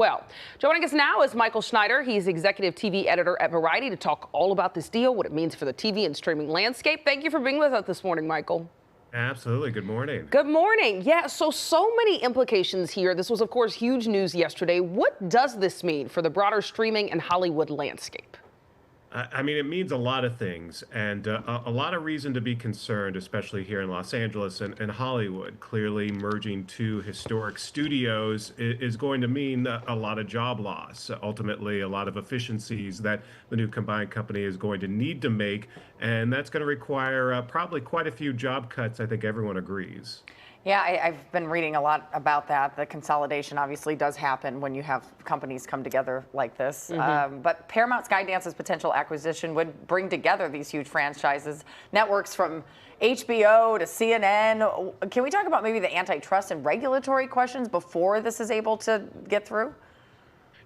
Well, joining us now is Michael Schneider. He's executive TV editor at Variety to talk all about this deal, what it means for the TV and streaming landscape. Thank you for being with us this morning, Michael. Absolutely. Good morning. Good morning. Yeah, so many implications here. This was, of course, huge news yesterday. What does this mean for the broader streaming and Hollywood landscape? I mean, it means a lot of things and a lot of reason to be concerned, especially here in Los Angeles and Hollywood. Clearly, merging two historic studios is going to mean a lot of job loss, ultimately a lot of efficiencies that the new combined company is going to need to make. And that's going to require probably quite a few job cuts. I think everyone agrees. Yeah, I've been reading a lot about that. The consolidation obviously does happen when you have companies come together like this. But Paramount Skydance's potential acquisition would bring together these huge franchises, networks from HBO to CNN. Can we talk about maybe the antitrust and regulatory questions before this is able to get through?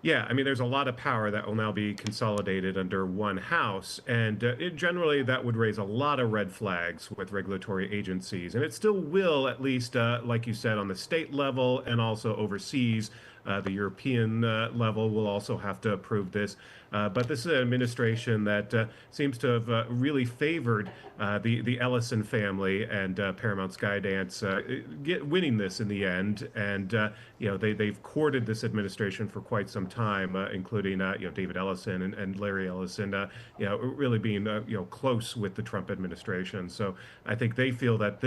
Yeah, I mean, there's a lot of power that will now be consolidated under one house, and generally that would raise a lot of red flags with regulatory agencies, and it still will, at least, like you said, on the state level and also overseas. The European level will also have to approve this. But this is an administration that seems to have really favored the Ellison family and Paramount Skydance winning this in the end. And you know, they've courted this administration for quite some time, including you know, David Ellison and Larry Ellison, you know, really being you know, close with the Trump administration. So I think they feel that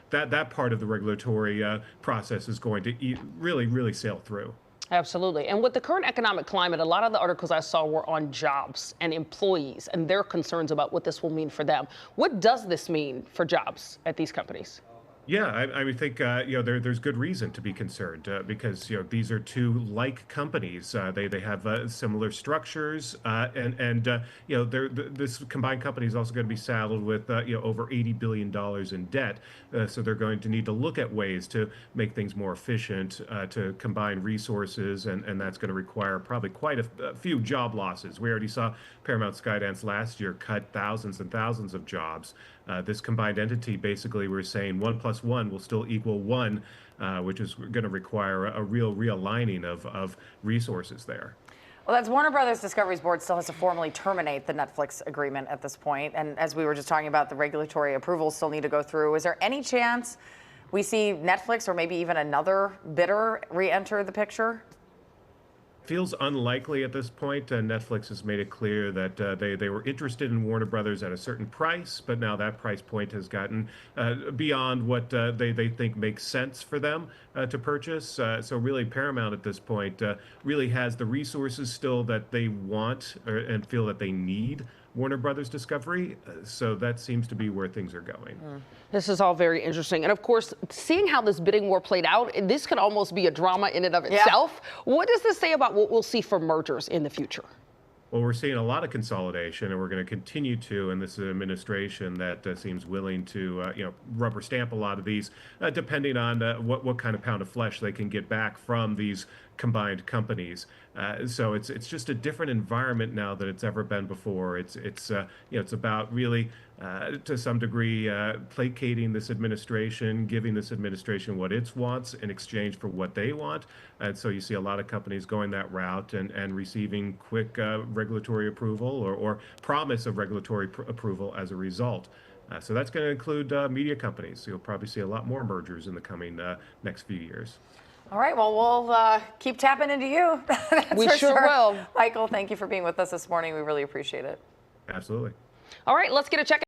that part of the regulatory process is going to really sail through. Absolutely. And with the current economic climate, a lot of the articles I saw were on jobs and employees and their concerns about what this will mean for them. What does this mean for jobs at these companies? Yeah, I think you know, there's good reason to be concerned because you know, these are two like companies. They have similar structures, and you know, this combined company is also going to be saddled with you know, over $80 billion in debt. So they're going to need to look at ways to make things more efficient, to combine resources, and that's going to require probably quite a few job losses. We already saw Paramount Skydance last year cut thousands and thousands of jobs. This combined entity, basically, we're saying 1 + 1 will still equal 1, which is going to require a real realigning of resources there. Well, that's Warner Brothers Discovery's board still has to formally terminate the Netflix agreement at this point. And as we were just talking about, the regulatory approvals still need to go through. Is there any chance we see Netflix or maybe even another bidder re-enter the picture? Feels unlikely at this point. Netflix has made it clear that they were interested in Warner Brothers at a certain price, but now that price point has gotten beyond what they think makes sense for them to purchase. So really, Paramount at this point really has the resources still that they want and feel that they need Warner Brothers Discovery. So that seems to be where things are going. This is all very interesting. And of course, seeing how this bidding war played out, this could almost be a drama in and of itself. What does this say about what we'll see for mergers in the future? Well, we're seeing a lot of consolidation, and we're going to continue to. And this is an administration that seems willing to, you know, rubber stamp a lot of these, depending on what kind of pound of flesh they can get back from these combined companies. So it's just a different environment now than it's ever been before. It's you know, it's about really to some degree placating this administration, giving this administration what it wants in exchange for what they want. And so you see a lot of companies going that route and receiving quick regulatory approval or promise of regulatory approval as a result. So that's going to include media companies. So you'll probably see a lot more mergers in the coming next few years. All right, well, we'll keep tapping into you. We sure will. Michael, thank you for being with us this morning. We really appreciate it. Absolutely. All right, let's get a check.